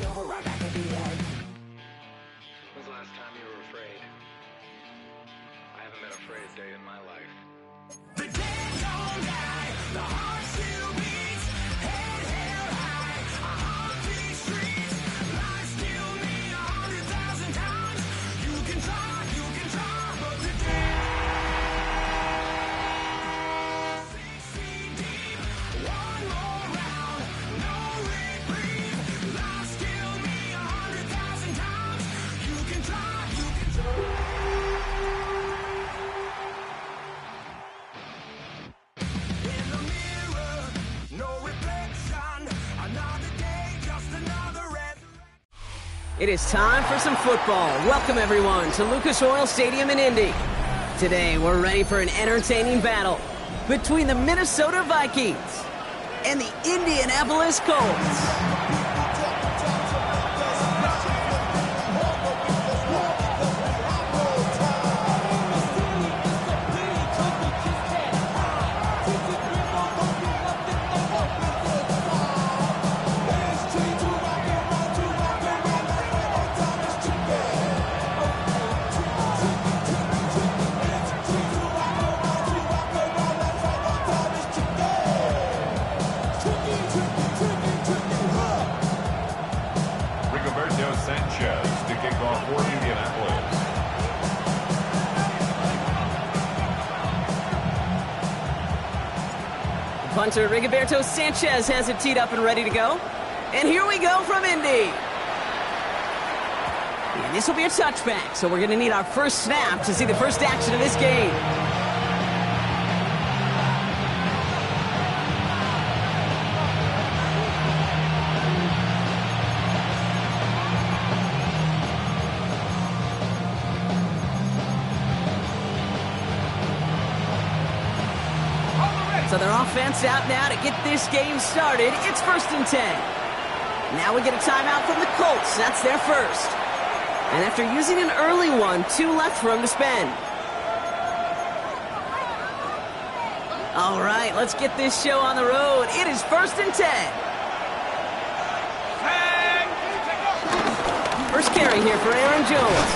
When's the last time you were afraid? I haven't been afraid a day in my life. The dead don't die, the heart still beats, head held high, I haunt these streets, lies kill me 100,000 times, you can try, but the dead 6 feet deep, one more round, no reprieve, lies kill me 100,000 times, you can try. It is time for some football. Welcome, everyone, to Lucas Oil Stadium in Indy. Today, we're ready for an entertaining battle between the Minnesota Vikings and the Indianapolis Colts. Sanchez to kick off for Indianapolis. Punter Rigoberto Sanchez has it teed up and ready to go. And here we go from Indy. And this will be a touchback, so we're going to need our first snap to see the first action of this game. So their offense out now to get this game started. It's 1st and 10. Now we get a timeout from the Colts. That's their first. And after using an early one, 2 left for them to spend. All right, let's get this show on the road. It is 1st and 10. First carry here for Aaron Jones.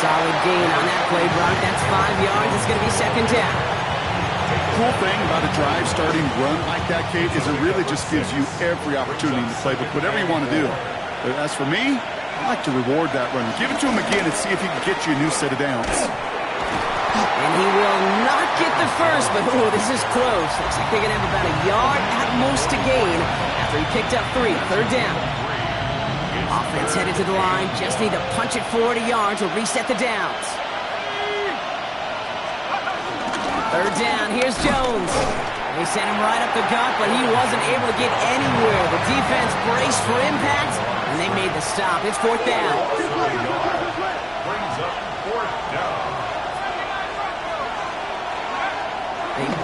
Solid gain on that play, Brock. That's 5 yards. It's going to be 2nd down. The cool thing about a drive starting run like that, Kate, is it really just gives you every opportunity in the playbook, whatever you want to do. But as for me, I like to reward that run. Give it to him again and see if he can get you a new set of downs. And he will not get the first, but this is close. Looks like they're going to have about a yard at most to gain after he picked up 3. 3rd down. Offense headed to the line. Just need to punch it 40 yards or reset the downs. 3rd down, here's Jones. They sent him right up the gut, but he wasn't able to get anywhere. The defense braced for impact, and they made the stop. It's 4th down. Brings up 4th down.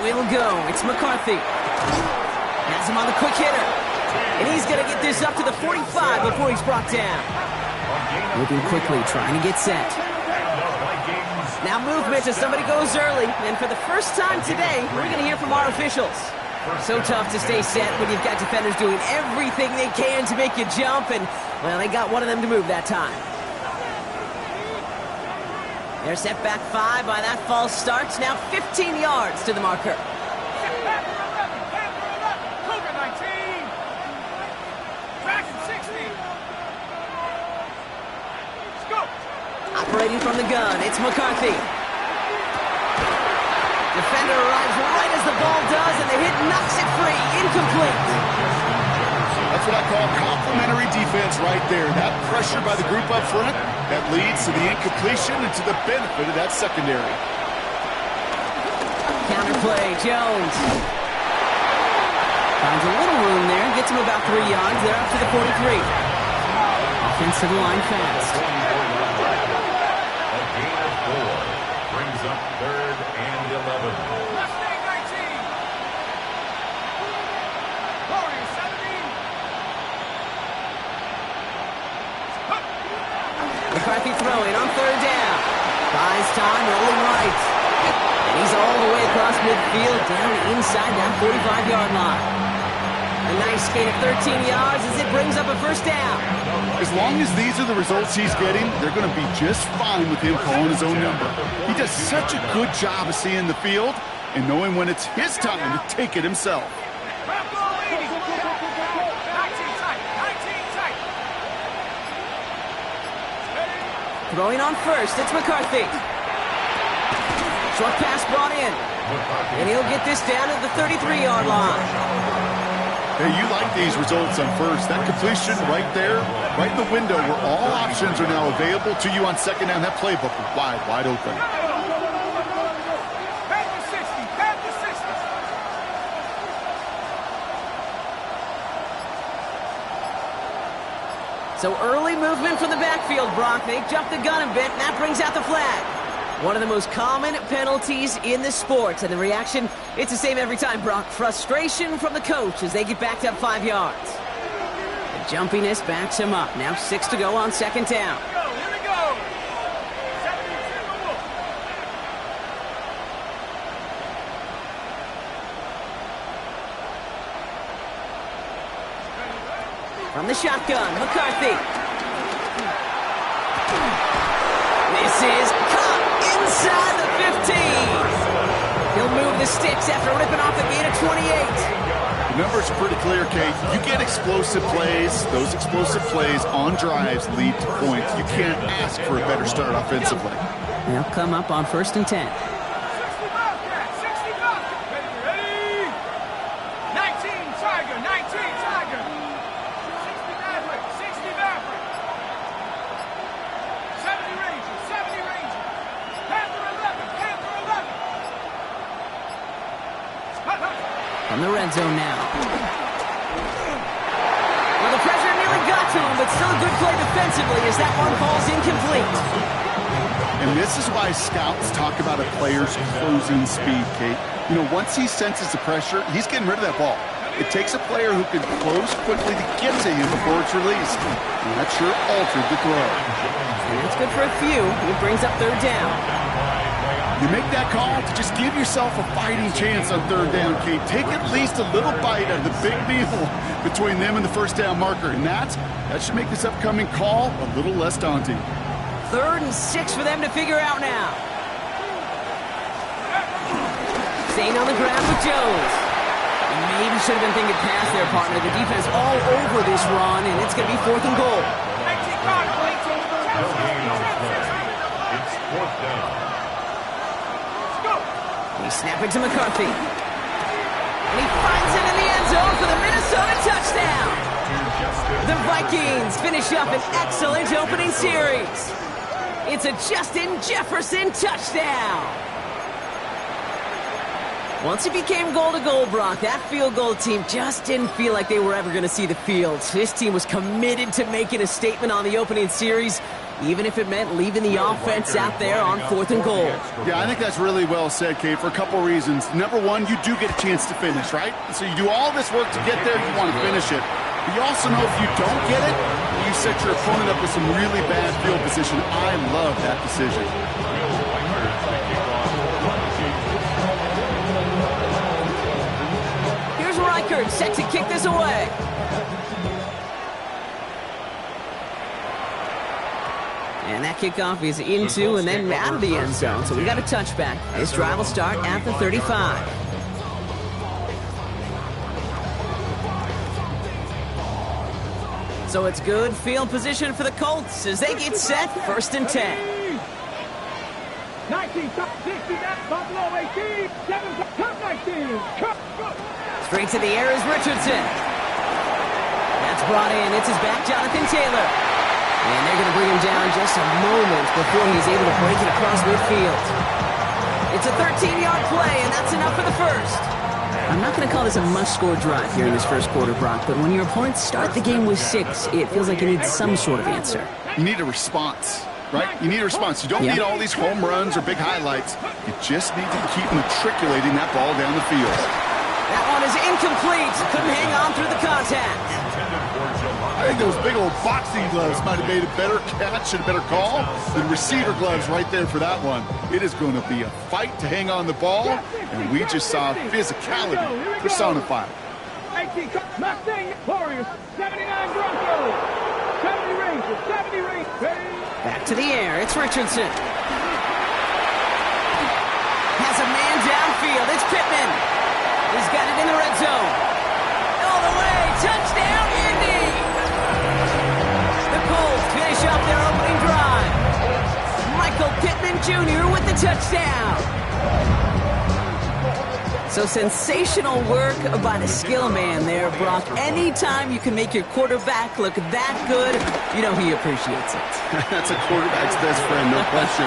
They will go. It's McCarthy. Has him on the quick hitter. And he's going to get this up to the 45 before he's brought down. Moving quickly, trying to get set. Now movement as somebody goes early, and for the first time today, we're going to hear from our officials. So tough to stay set when you've got defenders doing everything they can to make you jump, and, well, they got one of them to move that time. They're set back 5 by that false start. Now 15 yards to the marker. Operating from the gun, it's McCarthy. Defender arrives right as the ball does, and the hit knocks it free. Incomplete. That's what I call complementary defense right there. That pressure by the group up front, that leads to the incompletion and to the benefit of that secondary. Counterplay, Jones. Finds a little room there, gets him about 3 yards. They're up to the 43. Offensive line fast. Brings up 3rd and 11. McCarthy throwing on 3rd down. Buys time, rolling right. And he's all the way across midfield, down inside that 45-yard line. A nice gain of 13 yards as it brings up a first down. As long as these are the results he's getting, they're going to be just fine with him calling his own number. He does such a good job of seeing the field and knowing when it's his time to take it himself. Throwing on first, it's McCarthy. Short pass brought in. And he'll get this down at the 33-yard line. Hey, you like these results on first. That completion right there, right in the window where all options are now available to you on second down. That playbook is wide open. So early movement from the backfield, Brock. They jumped the gun a bit, and that brings out the flag. One of the most common penalties in the sport. And the reaction, it's the same every time, Brock. Frustration from the coach as they get backed up 5 yards. The jumpiness backs him up. Now 6 to go on second down. Here we go. From the shotgun, McCarthy. This is caught inside the 15. He'll move the sticks after ripping off a gain of 28. The numbers are pretty clear, Kate. You get explosive plays. Those explosive plays on drives lead to points. You can't ask for a better start offensively. They'll come up on 1st and 10. 65. Ready? 19 Tiger. 19 Tiger. 60 Maverick. 60 Maverick. 70 Ranger. 70 Ranger. Panther 11. Panther 11. From the red zone now. Well, the pressure nearly got to him, but still a good play defensively as that one falls incomplete. And this is why scouts talk about a player's closing speed, Kate. You know, once he senses the pressure, he's getting rid of that ball. It takes a player who can close quickly to get to him before it's released. And that sure altered the throw. And that's good for a few. It brings up 3rd down. You make that call to just give yourself a fighting chance on 3rd down, Kate. Take at least a little bite out of the big meal between them and the first down marker. And that should make this upcoming call a little less daunting. 3rd and 6 for them to figure out now. Staying on the ground with Jones. Maybe should have been thinking past their partner. The defense all over this run, and it's going to be 4th and goal. It's 4th down. They snap it to McCarthy. And he finds it in the end zone for the Minnesota touchdown. The Vikings finish up an excellent opening series. It's a Justin Jefferson touchdown. Once it became goal-to-goal, Brock, that field goal team just didn't feel like they were ever going to see the field. This team was committed to making a statement on the opening series, even if it meant leaving the offense out there on 4th and goal. Yeah, I think that's really well said, Kate, for a couple reasons. Number one, you do get a chance to finish, right? So you do all this work to get there, you want to finish it. But you also know if you don't get it, you set your opponent up with some really bad field position. I love that decision. Here's Reichert set to kick this away. And that kickoff is into and then out of the end zone. So we got a touchback. This drive will start at the 35. So it's good field position for the Colts as they get set 1st and 10. 19, top 60, that's Buffalo 18, 7, top 19. Straight to the air is Richardson. That's brought in. It's his back, Jonathan Taylor. And they're going to bring him down just a moment before he's able to break it across midfield. It's a 13-yard play, and that's enough for the first. I'm not going to call this a must-score drive here in this first quarter, Brock, but when your opponents start the game with 6, it feels like you need some sort of answer. You need a response, right? You need a response. You don't need all these home runs or big highlights. You just need to keep matriculating that ball down the field. That one is incomplete. Couldn't hang on through the contact. I think those big old boxing gloves might have made a better catch and a better call than receiver gloves right there for that one. It is going to be a fight to hang on the ball, and we just saw physicality personified. 18, Mustang Warriors, 79 Broncos, 70 Rangers, 70 Rangers. Back to the air. It's Richardson. Has a man downfield. It's Pittman. He's got it in the red zone. All the way. Touchdown, Indy. The Colts finish up their opening drive. Michael Pittman Jr. with the touchdown. So sensational work by the skill man there, Brock. Anytime you can make your quarterback look that good, you know he appreciates it. That's a quarterback's best friend, no question.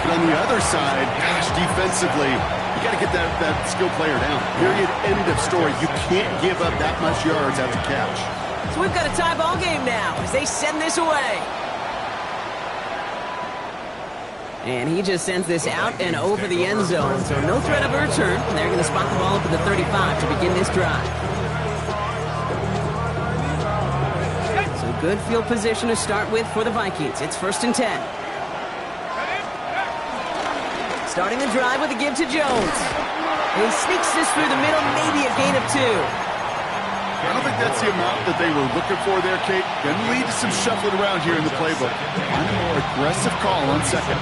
But on the other side, gosh, defensively, you got to get that skill player down. Period, end of story. You can't give up that much yards after catch. So we've got a tie ball game now as they send this away. And he just sends this out and over the end zone. So no threat of a return. They're going to spot the ball up at the 35 to begin this drive. So good field position to start with for the Vikings. It's 1st and 10. Starting the drive with a give to Jones. He sneaks this through the middle, maybe a gain of 2. I don't think that's the amount that they were looking for there, Kate. Going to lead to some shuffling around here in the playbook. Find a more aggressive call on second.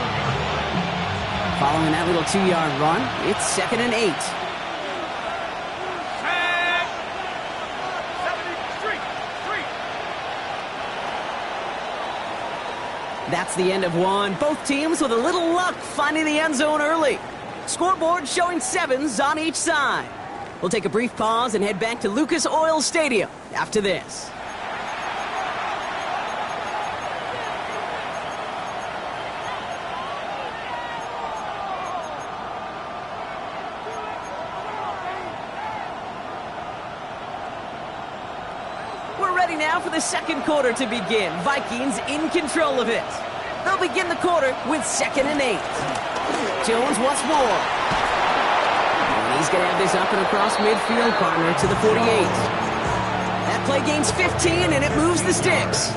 Following that little 2-yard run, it's 2nd and 8. That's the end of one. Both teams with a little luck finding the end zone early. Scoreboard showing 7s on each side. We'll take a brief pause and head back to Lucas Oil Stadium after this. Now for the second quarter to begin. Vikings in control of it. They'll begin the quarter with 2nd and 8. Jones once more. And he's going to have this up and across midfield, partner, to the 48. That play gains 15, and it moves the sticks.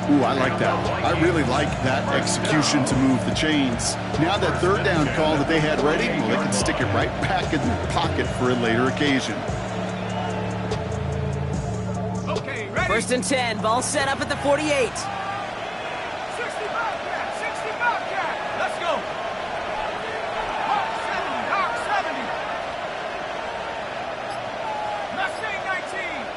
Ooh, I like that. I really like that execution to move the chains. Now that 3rd down call that they had ready, well, they can stick it right back in their pocket for a later occasion. 1st and 10, ball set up at the 48. 60 Bobcat, 60 Bobcat. Let's go. Hawk 70. Mustang 19.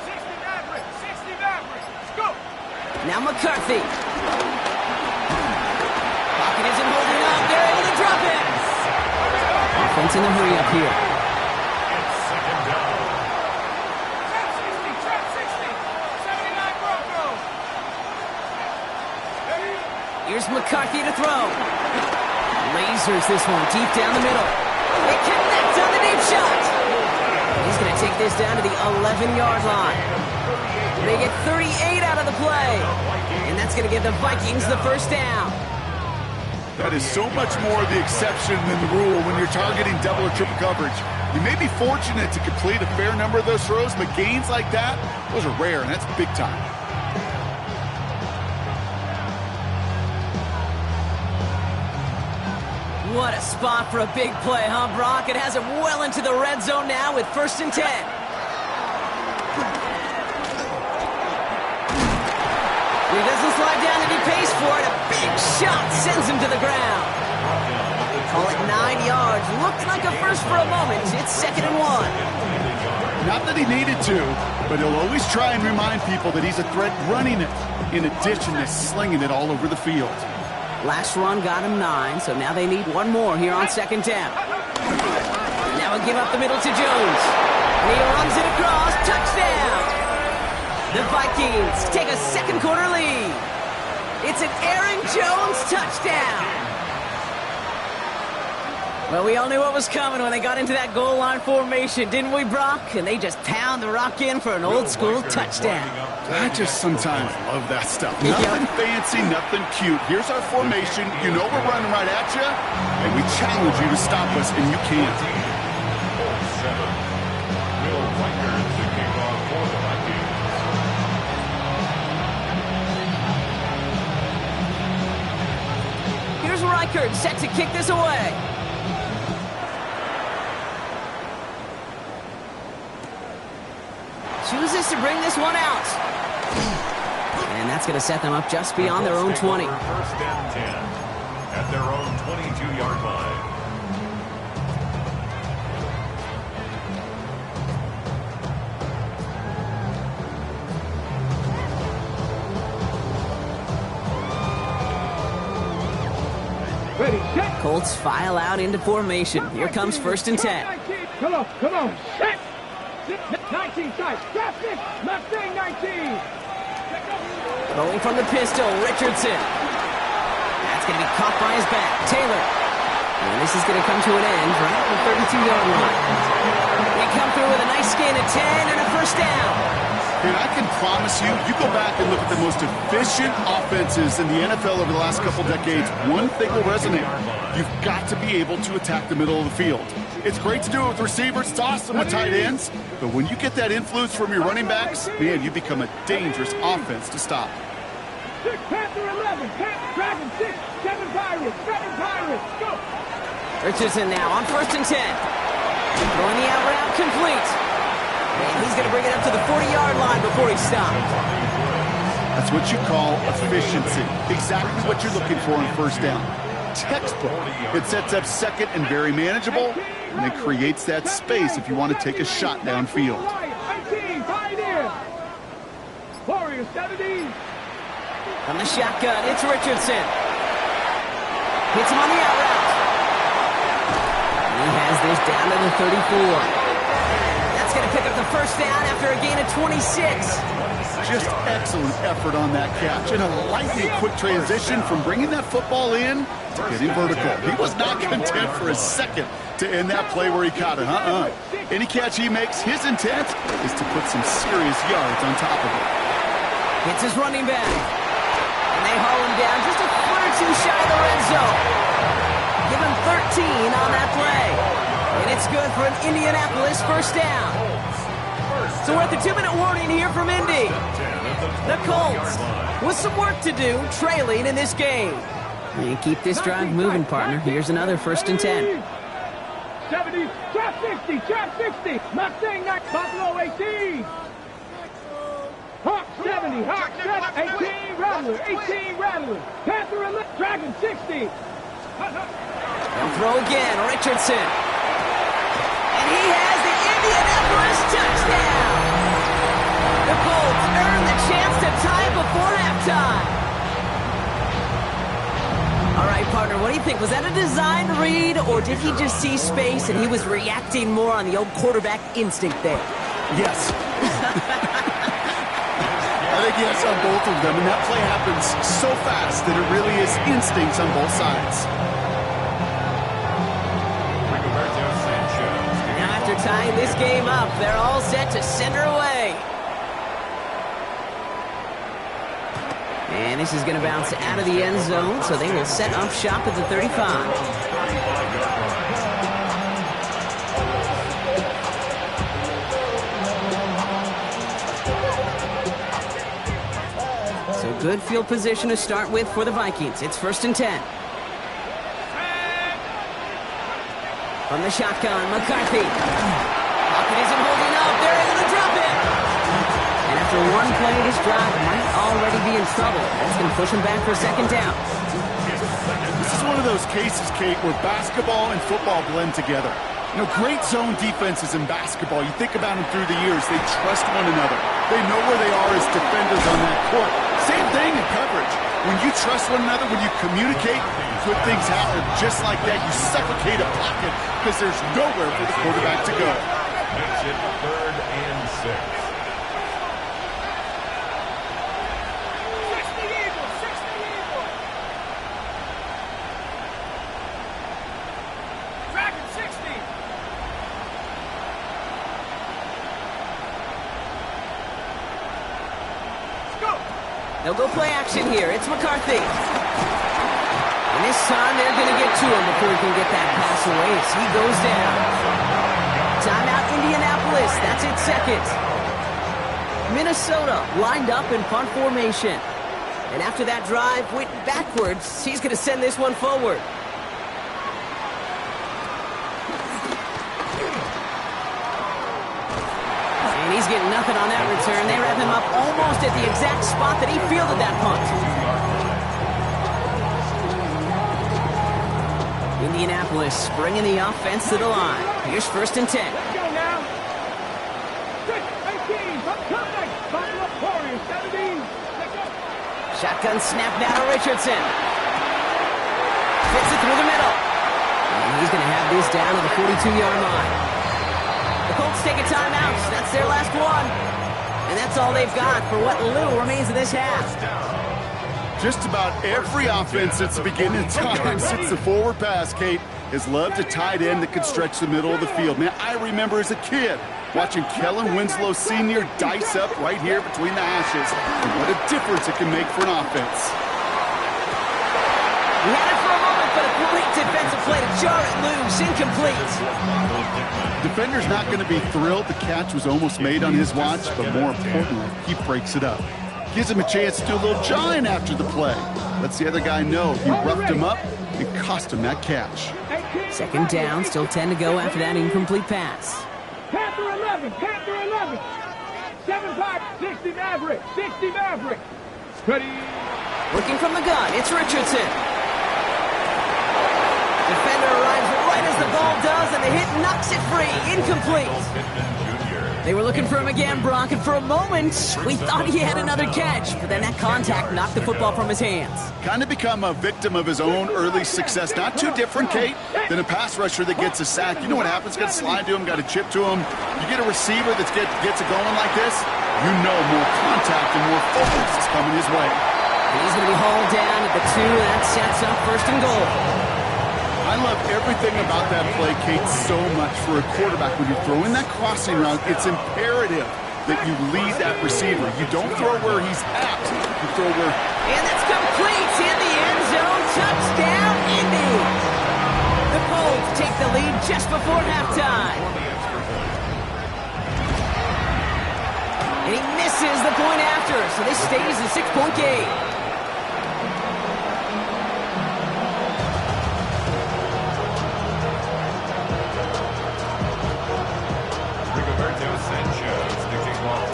60 Maverick. Let's go. Now McCarthy. Pocket isn't holding up. They're able to drop it. Offense in a hurry up here. Here's McCarthy to throw. Lasers this one deep down the middle. It connects on the deep shot. He's going to take this down to the 11-yard line. They get 38 out of the play. And that's going to give the Vikings the 1st down. That is so much more the exception than the rule when you're targeting double or triple coverage. You may be fortunate to complete a fair number of those throws, but gains like that, those are rare, and that's big time. What a spot for a big play, huh, Brock? It has him well into the red zone now with 1st and 10. He doesn't slide down and he pays for it. A big shot sends him to the ground. Call it 9 yards. Looked like a first for a moment. It's 2nd and 1. Not that he needed to, but he'll always try and remind people that he's a threat running it, in addition to slinging it all over the field. Last run got him 9, so now they need one more here on 2nd down. Now a give up the middle to Jones. And he runs it across. Touchdown! The Vikings take a second quarter lead. It's an Aaron Jones touchdown. Well, we all knew what was coming when they got into that goal line formation, didn't we, Brock? And they just pound the rock in for an old-school touchdown. I just sometimes love that stuff. Nothing fancy, nothing cute. Here's our formation. You know we're running right at you, and we challenge you to stop us, and you can't. Here's Reichert set to kick this away. chooses to bring this one out. And that's going to set them up just beyond their own 20. First and 10 at their own 22-yard line. Ready, set. Colts file out into formation. Here comes first and 10. Come on, set. 19 side, traffic, Mustang 19. Throwing from the pistol, Richardson. That's going to be caught by his back, Taylor. And this is going to come to an end right at the 32-yard line. We come through with a nice gain of 10 and a first down. And I can promise you, you go back and look at the most efficient offenses in the NFL over the last couple decades, one thing will resonate. You've got to be able to attack the middle of the field. It's great to do it with receivers. It's awesome with tight ends. But when you get that influence from your running backs, man, you become a dangerous offense to stop. 6 Panther 11, Dragon 6, 7 Pirates, go. Richardson now on first and 10. Throwing the out route complete. And he's going to bring it up to the 40-yard line before he stopped. That's what you call efficiency. Exactly what you're looking for on first down. Textbook. It sets up second and very manageable, and it creates that space if you want to take a shot downfield. 19, Pioneer. Warrior 70. From the shotgun, it's Richardson. Hits him on the out route. He has this down to the 34. That's going to pick up the first down after a gain of 26. Just excellent effort on that catch. And a lightning quick transition from bringing that football in to getting vertical. He was not content for a second to end that play where he caught it. Any catch he makes, his intent is to put some serious yards on top of it. Hits his running back. And they haul him down just a foot or two shy of the red zone. Give him 13 on that play. And it's good for an Indianapolis first down. So we're at the 2-minute warning here from Indy. The Colts with some work to do, trailing in this game. And keep this drive moving, partner. Here's another first and 10. 70, trap 60, Mustang 9, Buffalo 18. Hawk 70, Hawk 18 Rattler, Panther 11, Dragon 60. They'll throw again, Richardson. And he has the Indianapolis touchdown. The Colts earn the chance to tie before halftime. All right, partner, what do you think? Was that a design read, or did he just see space and he was reacting more on the old quarterback instinct there? Yes. I think yes on both of them, and that play happens so fast that it really is instincts on both sides. Now after tying this game up, they're all set to send her away. And this is going to bounce out of the end zone, so they will set up shop at the 35. So good field position to start with for the Vikings. It's first and 10. From the shotgun, McCarthy. Pocket isn't holding up. They're able to drop it. And after one play, this drive might already be in trouble. That's going to push him back for a second down. This is one of those cases, Kate, where basketball and football blend together. You know, great zone defenses in basketball. You think about them through the years. They trust one another. They know where they are as defenders on that court. Same thing in coverage. When you trust one another, when you communicate, good things happen. Just like that, you suffocate a pocket because there's nowhere for the quarterback to go. Makes it 3rd and 6. They'll go play action here. It's McCarthy. And this time they're going to get to him before he can get that pass away as he goes down. Timeout Indianapolis. That's its second. Minnesota lined up in punt formation. And after that drive went backwards, he's going to send this one forward. And he He's getting nothing on that return. They wrap him up almost at the exact spot that he fielded that punt. Indianapolis bringing the offense to the line. Here's 1st and 10. Let's go now. 6-18. Coming. Buffalo Warriors, 17. Let's go. Shotgun snap now to Richardson. Fits it through the middle. And he's going to have this down to the 42-yard line. The Colts take a timeout. That's their last one. And that's all they've got for what little remains of this half. Just about every offense since the beginning of time, since the forward pass, Kate, has loved a tight end that can stretch the middle of the field. Man, I remember as a kid watching Kellen Winslow Sr. dice up right here between the hashes. And what a difference it can make for an offense. He had it for a moment, but a great defensive play to jar it loose. Incomplete. Defender's not going to be thrilled the catch was almost made on his watch, but more importantly, he breaks it up. Gives him a chance to do a little jawing after the play. Lets the other guy know he roughed him up and cost him that catch. 2nd down, still 10 to go after that incomplete pass. Panther 11. Panther 11. 7-5. 60 Maverick. 60 Maverick. Ready. Looking from the gun, it's Richardson. Defender arrives right as the ball does, and the hit knocks it free. Incomplete. They were looking for him again, Brock, and for a moment, we thought he had another catch, but then that contact knocked the football from his hands. Kind of become a victim of his own early success. Not too different, Kate, than a pass rusher that gets a sack. You know what happens? Got to slide to him, got to chip to him. You get a receiver that gets it going like this, you know more contact and more focus is coming his way. He's going to be hauled down at the 2, and that sets up 1st and goal. I love everything about that play, Kate, so much for a quarterback. When you're throwing that crossing route, it's imperative that you lead that receiver. You don't throw where he's at. You throw where... And that's complete in the end zone. Touchdown, Indy. The Colts take the lead just before halftime. And he misses the point after, so this stays a 6-point game.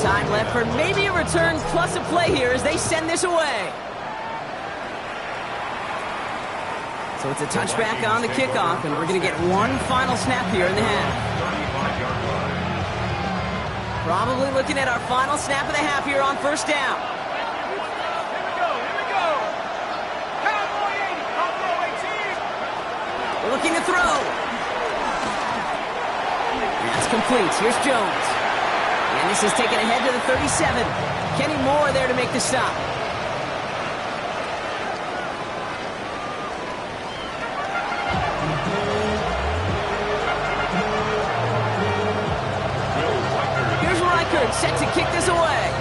Time left for maybe a return plus a play here as they send this away. So it's a touchback on the kickoff, and we're going to get one final snap here in the half. Probably looking at our final snap of the half here on 1st down. We're looking to throw. That's complete. Here's Jones. And this is taken ahead to the 37. Kenny Moore there to make the stop. Here's Reichert set to kick this away.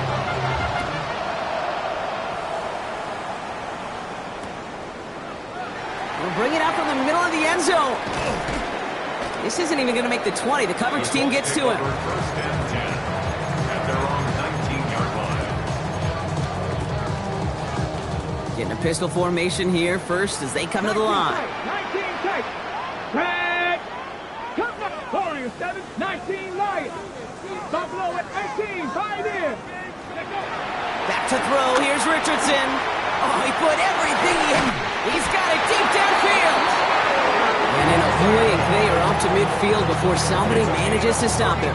We'll bring it out from the middle of the end zone. This isn't even going to make the 20. The coverage team gets to him. Getting a pistol formation here first as they come to the line. 19 tight. Red. Come on, Warriors 7. 19 Lions. Buffalo at 18. 5 in. Back to throw. Here's Richardson. Oh, he put everything in. He's got it deep downfield. And in a blink, they are off to midfield before somebody manages to stop him.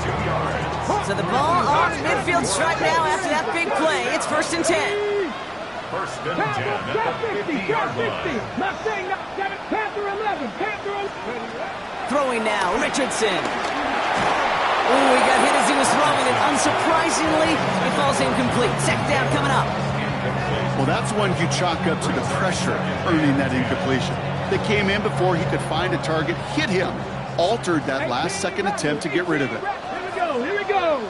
So the ball on the midfield stripe now after that big play. It's 1st and 10. 1st and 10 at the 50-yard line. Mustang 7, Panther 11, Panther 11. Throwing now, Richardson. Oh, he got hit as he was throwing, and unsurprisingly, it falls incomplete. 2nd down coming up. Well, that's one you chalk up to the pressure earning that incompletion. They came in before he could find a target, hit him, altered that last-second attempt to get rid of it. Here we go.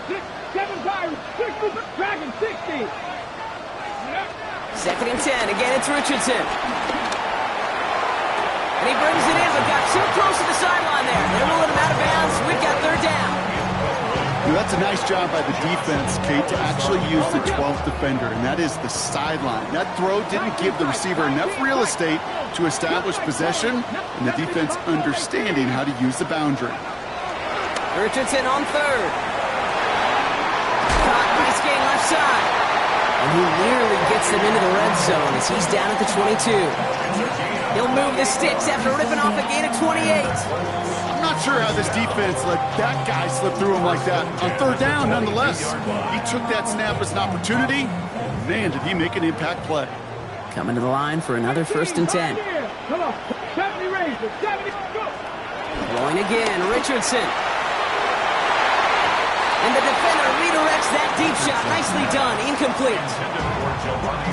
6, 7, 5, 60, Dragon 60. 2nd and 10. Again, it's Richardson. And he brings it in, but got too close to the sideline there. They're rolling him out of bounds. We've got 3rd down. You know, that's a nice job by the defense, Kate, to actually use the 12th defender, and that is the sideline. That throw didn't give the receiver enough real estate to establish possession, and the defense understanding how to use the boundary. Richardson on 3rd. side. And he nearly gets them into the red zone as he's down at the 22. He'll move the sticks after ripping off a gain of 28. I'm not sure how this defense let that guy slip through him like that. On third down, nonetheless, he took that snap as an opportunity. Man, did he make an impact play. Coming to the line for another 1st and 10. Come on. 70 Rangers. 70. Go. Rolling again, Richardson. And the defender redirects that deep shot. Nicely done. Incomplete.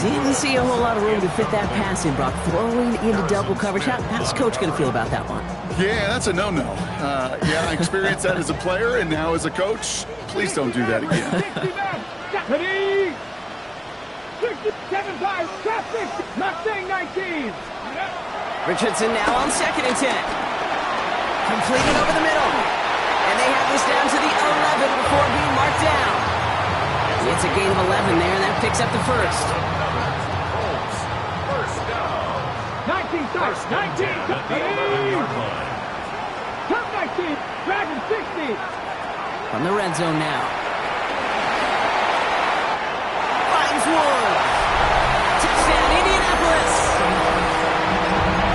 Didn't see a whole lot of room to fit that pass in, Brock. Throwing into double coverage. How's Coach going to feel about that one? Yeah, that's a no-no. Yeah, I experienced that as a player and now as a coach. Please don't do that again. 67-5, traffic, Mustang 19. Richardson now on 2nd and 10. Completed over the middle. And they have this down to the 11 before being marked down. It's a gain of 11 there, and that picks up the first. 19 starts, 19. Top 19, Dragon 60. From the red zone now. Finds one. Touchdown, Indianapolis.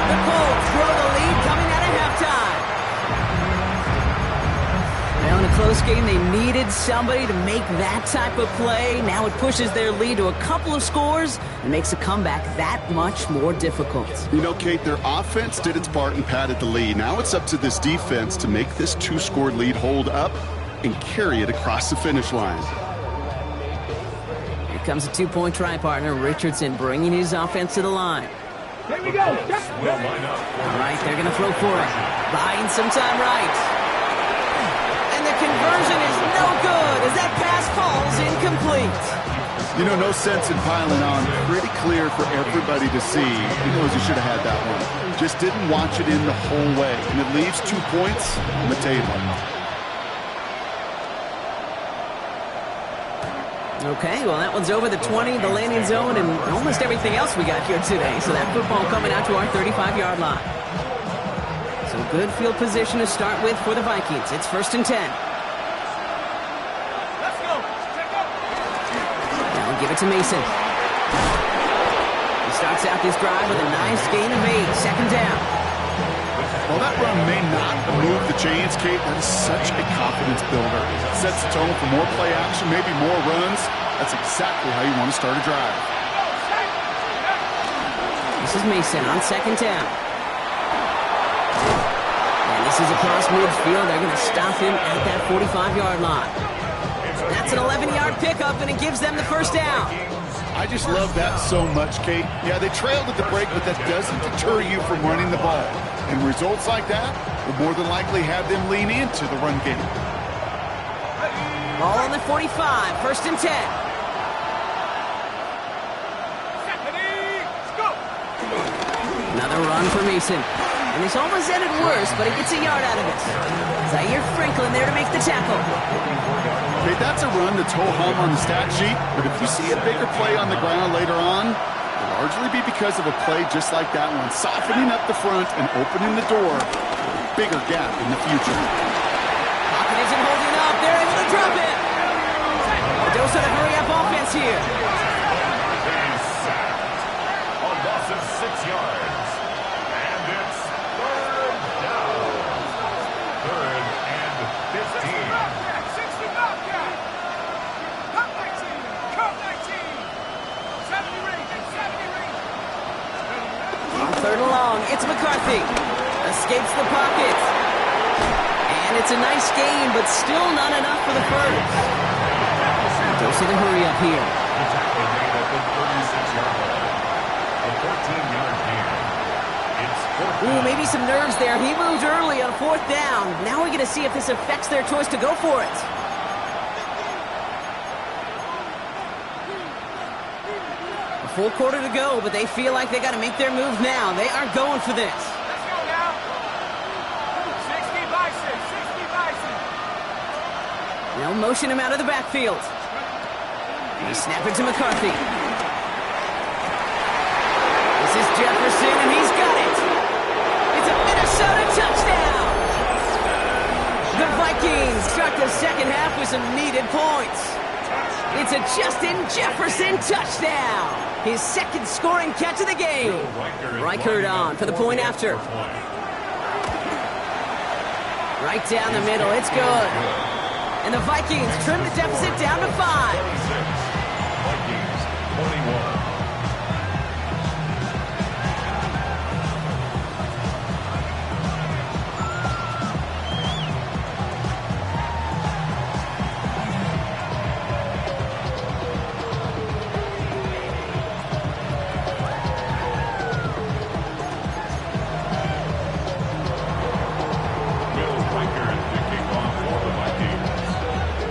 The Colts grow the lead coming out of halftime. Now in a close game, they needed somebody to make that type of play. Now it pushes their lead to a couple of scores and makes a comeback that much more difficult. You know, Kate, their offense did its part and padded the lead. Now it's up to this defense to make this 2-score lead hold up and carry it across the finish line. Here comes a 2-point try partner, Richardson, bringing his offense to the line. Here we go. All right, they're going to throw for it. Buying some time right. And the conversion is no good as that pass falls incomplete. You know, no sense in piling on. Pretty clear for everybody to see. He knows he should have had that one. Just didn't watch it in the whole way. And it leaves 2 points on the table. Okay, well, that one's over the 20, the landing zone, and almost everything else we got here today. So that football coming out to our 35-yard line. So good field position to start with for the Vikings. It's 1st and 10. Let's go. Now give it to Mason. He starts out this drive with a nice gain of 8. 2nd down. While that run may not move the chains, Kate, that is such a confidence builder. It sets the tone for more play action, maybe more runs. That's exactly how you want to start a drive. This is Mason on 2nd down. And this is across midfield. They're going to stop him at that 45-yard line. That's an 11-yard pickup, and it gives them the 1st down. I just love that so much, Kate. Yeah, they trailed at the break, but that doesn't deter you from running the ball. And results like that will more than likely have them lean into the run game. Ball on the 45, 1st and 10. Another run for Mason. And this almost ended worse, but he gets a yard out of it. Zaire Franklin there to make the tackle. Okay, that's a run that's ho-hum on the stat sheet, but if you see a bigger play on the ground later on, it'll largely be because of a play just like that one, softening up the front and opening the door for a bigger gap in the future. Pocket isn't holding up. They're able to drop it. Dose of the hurry-up offense here. On loss of 6 yards. And it's 3rd down. 3rd and 15. On 3rd and long, it's McCarthy. Escapes the pocket. And it's a nice gain, but still not enough for the first. Dose of the hurry up here. Exactly made at the 36-yard line. A 14-yard gain. It's 4th Ooh, down. maybe some nerves there. He moved early on 4th down. Now we're going to see if this affects their choice to go for it. A full quarter to go, but they feel like they got to make their move now. They are going for this. Let's go now. 60 Bison, 60 Bison. They'll motion him out of the backfield. They snap it to McCarthy. This is Jefferson, and he's got it. It's a Minnesota touchdown. The Vikings start the second half with some needed points. It's a Justin Jefferson touchdown. His second scoring catch of the game. Reichert on for the point after. Right down the middle. It's good. And the Vikings trim the deficit down to 5. Vikings 21.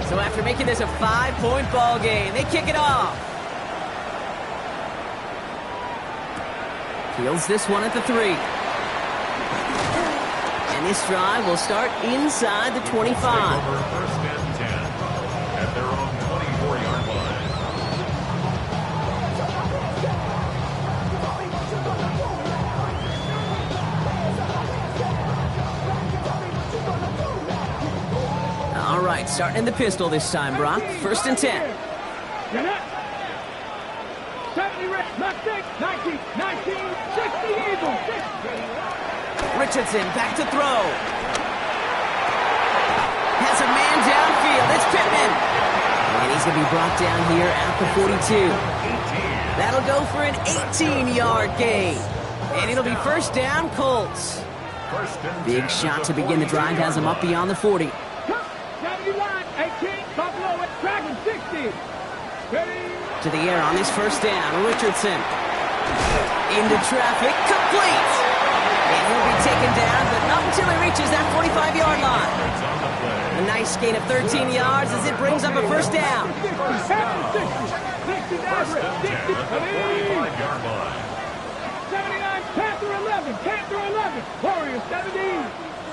So after making this a 5-point ball game, they kick it off. Fields this one at the 3. And this drive will start inside the 25. First and 10 at their own 24-yard line. All right, starting in the pistol this time, Brock. First and 10. 70 reps, not 6, 19, 19, 60 Eagles. Richardson back to throw. Has a man downfield. It's Pittman. And he's going to be brought down here at the 42. That'll go for an 18-yard gain. And it'll be first down, Colts. Big shot to begin the drive has him up beyond the 40. 70 line, 18, Buffalo at Dragon, 60. To the air on this first down. Richardson. Into traffic. Complete. And he'll be taken down, but not until he reaches that 45-yard line. A nice gain of 13 yards as it brings up a first down. 45-yard line. 79, Panther 11, Panther 11, Warriors 17.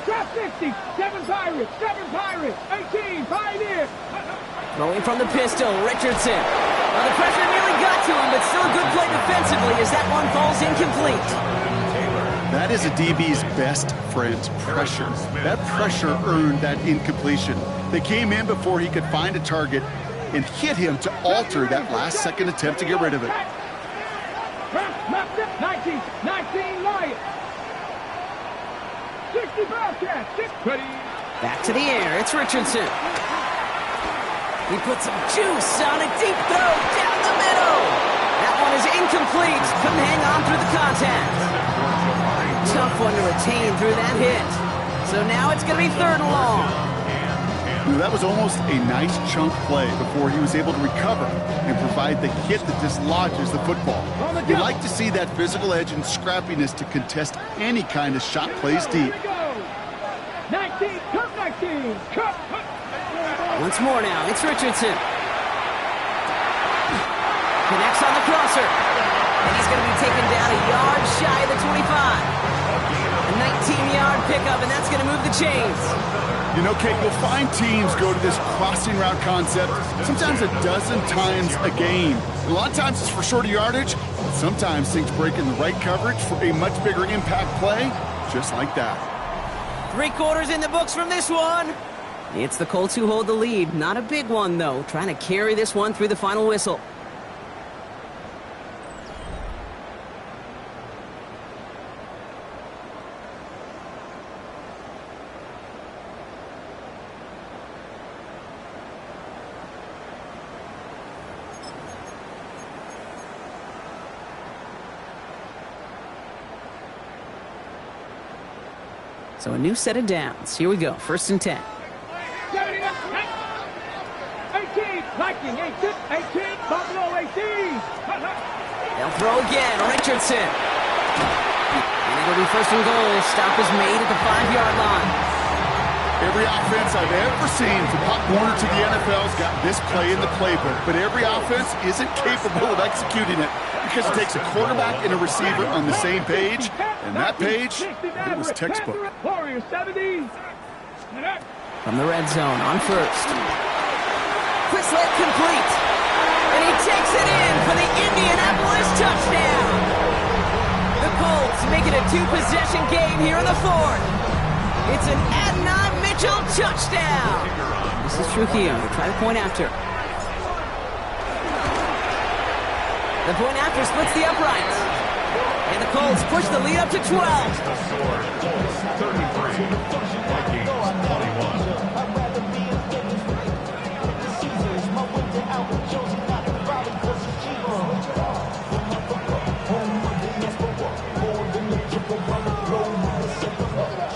Drop 60, 7 Pirates, 18, Pioneers. Throwing from the pistol, Richardson. Well, the pressure nearly got to him, but still a good play defensively as that one falls incomplete. That is a DB's best friend, pressure. That pressure earned that incompletion. They came in before he could find a target and hit him to alter that last-second attempt to get rid of it. 19, Lions. 60 Bearcats, 6. Back to the air, it's Richardson. He puts some juice on a deep throw down the middle. That one is incomplete. Couldn't hang on through the contact. Tough one to retain through that hit. So now it's going to be 3rd and long. That was almost a nice chunk play before he was able to recover and provide the hit that dislodges the football. You like to see that physical edge and scrappiness to contest any kind of shot plays deep. 19, Cup 19, Cup. Once more now, it's Richardson. Connects on the crosser. And he's going to be taken down a yard shy of the 25. A 19-yard pickup, and that's going to move the chains. You know, Kate, you'll find teams go to this crossing route concept sometimes a dozen times a game. A lot of times it's for shorter yardage. Sometimes things break in the right coverage for a much bigger impact play, just like that. 3 quarters in the books from this one. It's the Colts who hold the lead. Not a big one, though. Trying to carry this one through the final whistle. So a new set of downs. Here we go. 1st and 10. 18, Viking 18, Buffalo 18. They'll throw again. Richardson. And it'll be 1st and goal. Stop is made at the 5-yard line. Every offense I've ever seen from Pop Warner to the NFL's got this play in the playbook, but every offense isn't capable of executing it because it takes a quarterback and a receiver on the same page, and that page, it was textbook. Warriors 17. From the red zone on 1st. Quislet complete. And he takes it in for the Indianapolis touchdown. The Colts make it a 2-possession game here in the 4th. It's an Adonai Mitchell touchdown. This is Trujillo to try the point after. The point after splits the uprights. And the Colts push the lead up to 12. The score, Colts 33, Vikings 21.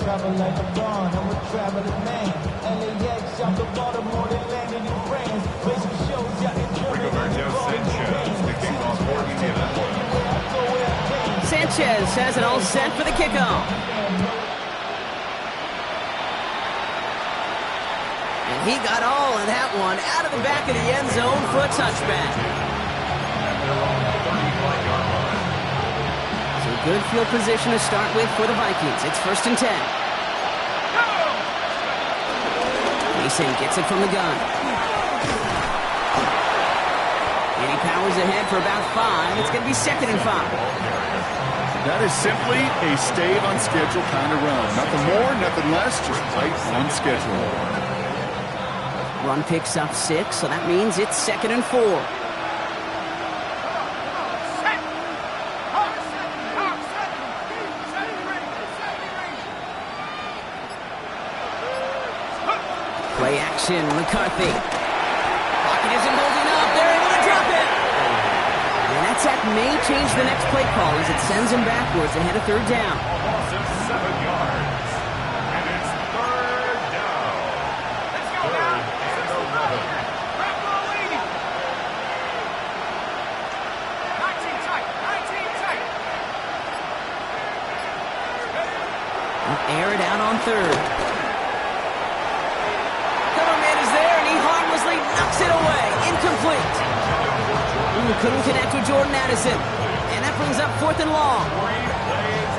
Travel like a bond, I'm a traveling man. LAX, out to Baltimore, they landed in France. Basic shows out in Germany. Roberto Sanchez to kick off for Indianapolis. Sanchez has it all set for the kickoff. And he got all of that one out of the back of the end zone for a touchback. So good field position to start with for the Vikings. It's 1st and 10. Mason gets it from the gun. And he powers ahead for about 5. It's going to be 2nd and 5. That is simply a stay on schedule kind of run. Nothing more, nothing less, just right on schedule. Run picks up 6, so that means it's 2nd and 4. Play action, McCarthy. Pocket isn't holding up. They're able to drop it. And that sack may change the next play call as it sends him backwards ahead of 3rd down. Loss of 7 yards. And it's 3rd down. Let's go now. 3rd and 11. Grab the lead. 19 tight. 19 tight. They'll air it out on 3rd. Coverman is there, and he harmlessly knocks it away. Incomplete. Couldn't connect with Jordan Addison. And that brings up 4th and long.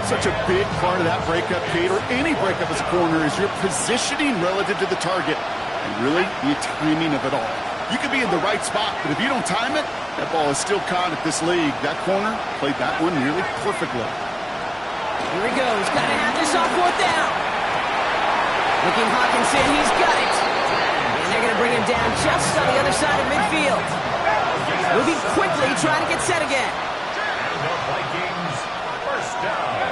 Such a big part of that breakup, Kate, or any breakup as a corner, is your positioning relative to the target. And really, the timing of it all. You can be in the right spot, but if you don't time it, that ball is still caught at this league. That corner played that one nearly perfectly. Here he goes. Got to have this on 4th down. Looking Hawkinson, he's got it. And they're going to bring him down just on the other side of midfield. Moving quickly, trying to get set again. And the Vikings, 1st down.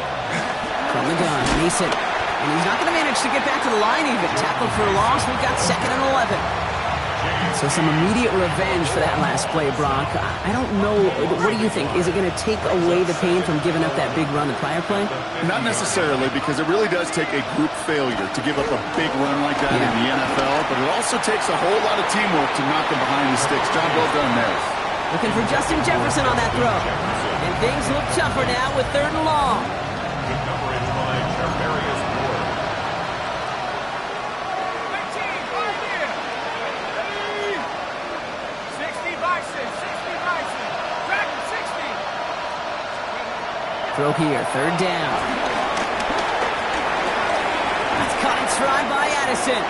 From the gun, Mason. And he's not going to manage to get back to the line even. Tackled for a loss. We've got 2nd and 11. So some immediate revenge for that last play, Brock. I don't know. What do you think? Is it going to take away the pain from giving up that big run the prior play? Not necessarily, because it really does take a group failure to give up a big run like that in the NFL, but it also takes a whole lot of teamwork to knock them behind the sticks. Job well done there. Looking for Justin Jefferson on that throw. And things look tougher now with 3rd and long. Good coverage by Charvarius Ward. 19, right here. Ready? 60 Bison, 60 Bison. Track 60. Throw here, 3rd down. That's caught in stride by Addison.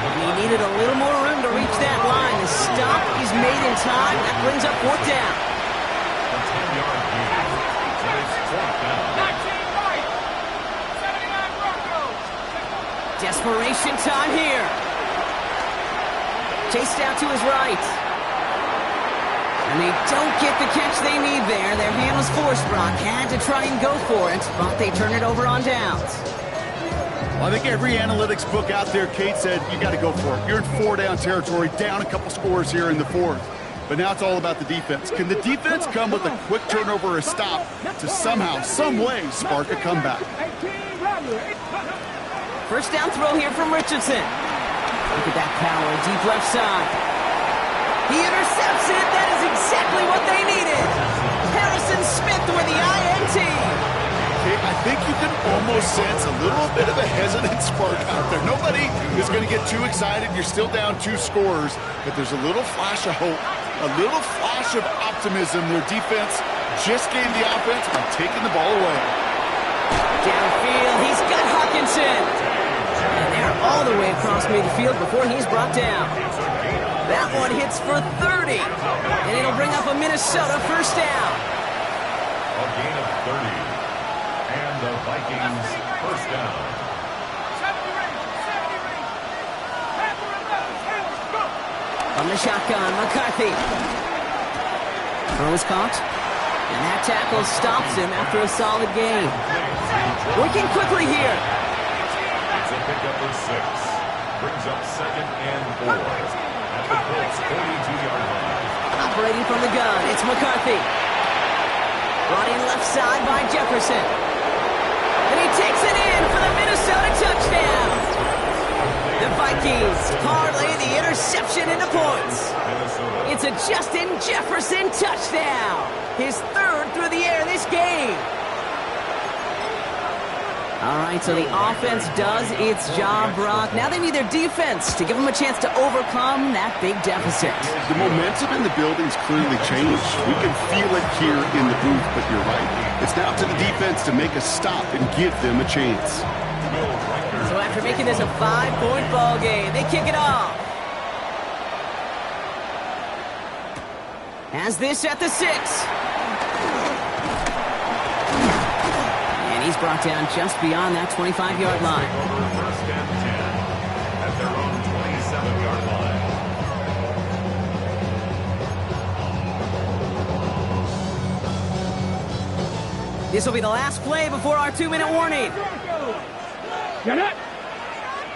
And he needed a little more room to reach that line. The stop is made in time. That brings up 4th down. A 10-yard gain. And it's 4th down. 19 right. 79 Broncos. Desperation time here. Chased out to his right. And they don't get the catch they need there. Their hand was forced, Brock. Had to try and go for it, but they turn it over on downs. Well, I think every analytics book out there, Kate, said you got to go for it. You're in 4-down territory, down a couple scores here in the 4th. But now it's all about the defense. Can the defense come with a quick turnover or a stop to somehow, some way, spark a comeback? 18 right. 1st down throw here from Richardson. Look at that power, deep left side. He intercepts it. That is exactly what they needed. Harrison Smith with the INT. I think you can almost sense a little bit of a hesitant spark out there. Nobody is going to get too excited. You're still down 2 scores, but there's a little flash of hope, a little flash of optimism. Their defense just gave the offense by taking the ball away. Downfield, he's got Hawkinson. And they're all the way across midfield before he's brought down. That one hits for 30. And it'll bring up a Minnesota 1st down. A gain of 30. And the Vikings 1st down. 70 range. 70 range. Panther 11. Go. From the shotgun, McCarthy. Throw is caught. And that tackle stops him after a solid gain. Working quickly here. It's a pickup of 6. Brings up 2nd and 4. At the Colts 42-yard line. Operating from the gun, it's McCarthy. Brought in left side by Jefferson. And he takes it in for the Minnesota touchdown. The Vikings parlay the interception into points. It's a Justin Jefferson touchdown. His 3rd through the air this game. All right, so the offense does its job, Brock. Now they need their defense to give them a chance to overcome that big deficit. The momentum in the building's clearly changed. We can feel it here in the booth, but you're right. It's now to the defense to make a stop and give them a chance. So after making this a 5-point ball game, they kick it off. Has this at the 6. And he's brought down just beyond that 25-yard line. First and 10 at their own 27-yard line. This will be the last play before our 2-minute warning. Get up.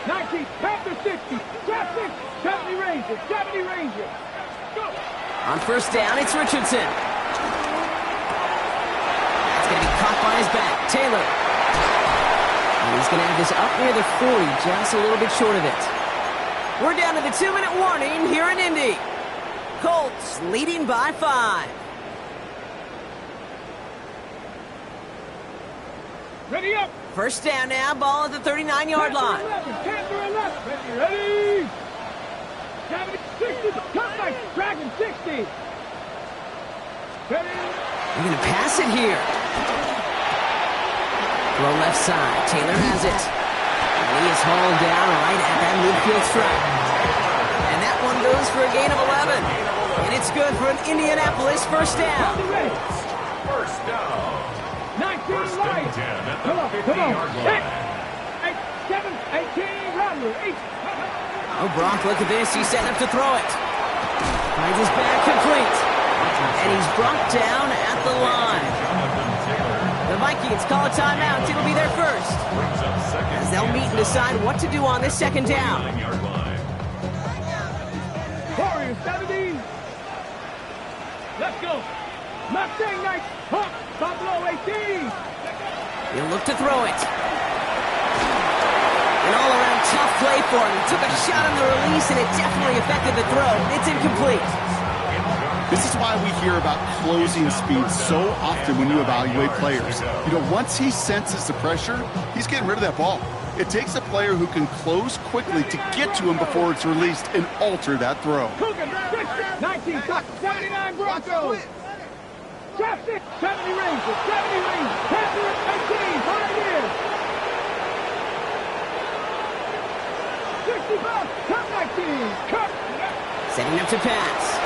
19, Panther 60, Draft 6, 70 Rangers, 70 Rangers. Go. On first down, it's Richardson. That's going to be caught by his back. Taylor. And he's going to have this up near the 40, just a little bit short of it. We're down to the 2-minute warning here in Indy. Colts leading by 5. Ready up. First down now, ball at the 39-yard line. Panther 11, ready. 70, 60, cut back, Dragon 60. Ready. They're going to pass it here. Throw left side. Taylor has it. And he is hauled down right at that midfield stripe. And that one goes for a gain of 11. And it's good for an Indianapolis first down. First down. 19 First and Lions. 10 at the Come on, 50-yard line. 8, 7, 18, Rattler, 8. Oh, Brock, look at this. He's setting up to throw it. Finds his back complete. And he's brought down at the line. The Vikings call a timeout. It'll be their first. As they'll meet and decide what to do on this second down. Warriors 70. Let's go. Mustang Knights, Hawk, Buffalo 18. He'll look to throw it. An all-around tough play for him. He took a shot on the release, and it definitely affected the throw. It's incomplete. This is why we hear about closing speed so often when you evaluate players. You know, once he senses the pressure, he's getting rid of that ball. It takes a player who can close quickly to get to him before it's released and alter that throw. 19, 79 Broncos. Draft 6, 70 Rangers, 70 Rangers. Panther 18, Pioneers. 65, cut 19, cut. Setting up to pass.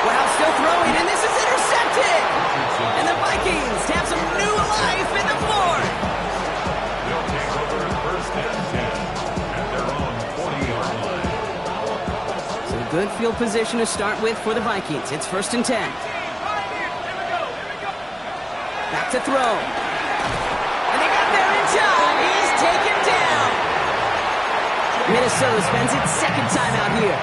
Well, still throwing, and this is intercepted. And the Vikings have some new life in the fourth. They'll take over at first and 10 at their own 20-yard line. So good field position to start with for the Vikings. It's first and 10. Back to throw. And they got there in time. He's taken down. Minnesota spends its second time out here.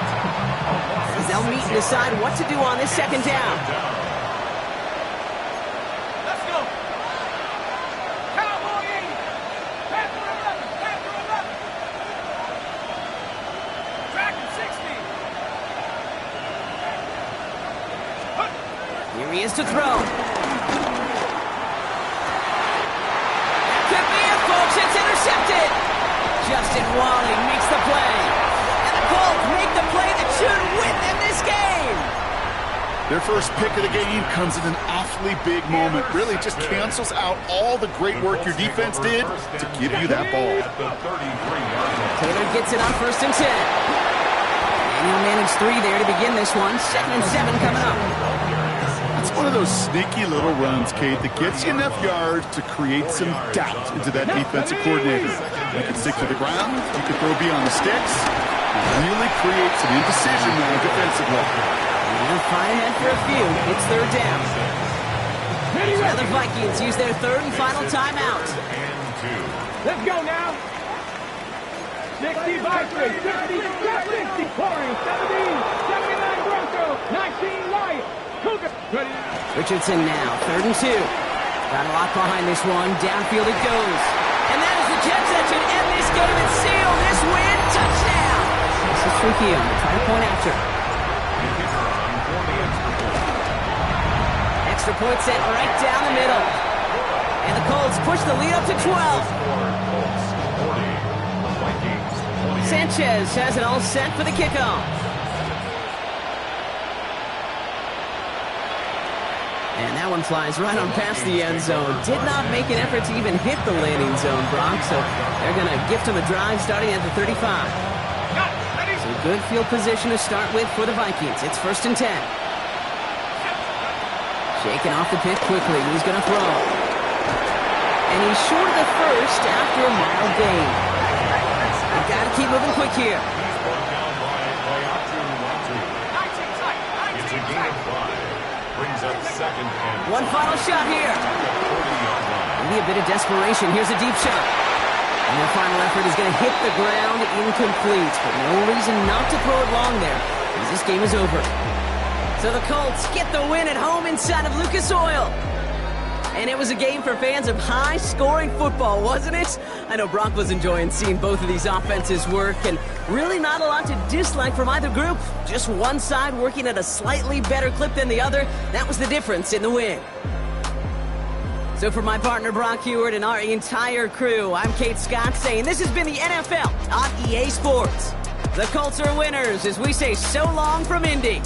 As they'll meet and decide what to do on this second down. Let's go. Cowboy 80. Panther 11, Panther 11. Dragon 60. Here he is to throw. That could be it, folks. It's intercepted. Justin Wally makes the play. And the Colts make the play that should win them this game. Their first pick of the game comes in an awfully big moment. Really just cancels out all the great work your defense did to give you that ball. At the 33-yard line. Taylor gets it on first and 10. And he'll manage 3 there to begin this one. 2nd and 7 coming up. It's one of those sneaky little runs, Kate, that gets you enough yards to create some doubt into that defensive coordinator. You can stick to the ground, you can throw beyond the sticks, and really create some indecision now defensively. They'll fight ahead for a few. It's third down. Now the Vikings use their third and final timeout. Let's go now. 60 Vikings, 60, 60, Corey, 17, 79 Broncos, 19 Lions. Cougar. Ready? Richardson now, third and 2. Got a lot behind this one. Downfield it goes. And that is the Jets that should end this game and seal this win. Touchdown. This is for Hill. Try to point after. Extra point set right down the middle. And the Colts push the lead up to 12. Sanchez has it all set for the kickoff. And that one flies right on past the end zone. Did not make an effort to even hit the landing zone, Brock. So they're going to gift him a drive starting at the 35. So good field position to start with for the Vikings. It's first and 10. Shaking off the pick quickly. He's going to throw. And he's short of the first after a mild gain. They've got to keep moving quick here. It's a gain of 5. Brings up second and one final shot here. Maybe a bit of desperation. Here's a deep shot. And their final effort is going to hit the ground incomplete. But no reason not to throw it long there, because this game is over. So the Colts get the win at home inside of Lucas Oil. And it was a game for fans of high-scoring football, wasn't it? I know Brock was enjoying seeing both of these offenses work, and really not a lot to dislike from either group. Just one side working at a slightly better clip than the other. That was the difference in the win. So for my partner Brock Heward and our entire crew, I'm Kate Scott saying this has been the NFL on EA Sports. The Colts are winners as we say so long from Indy.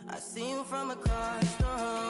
I see you from across the room.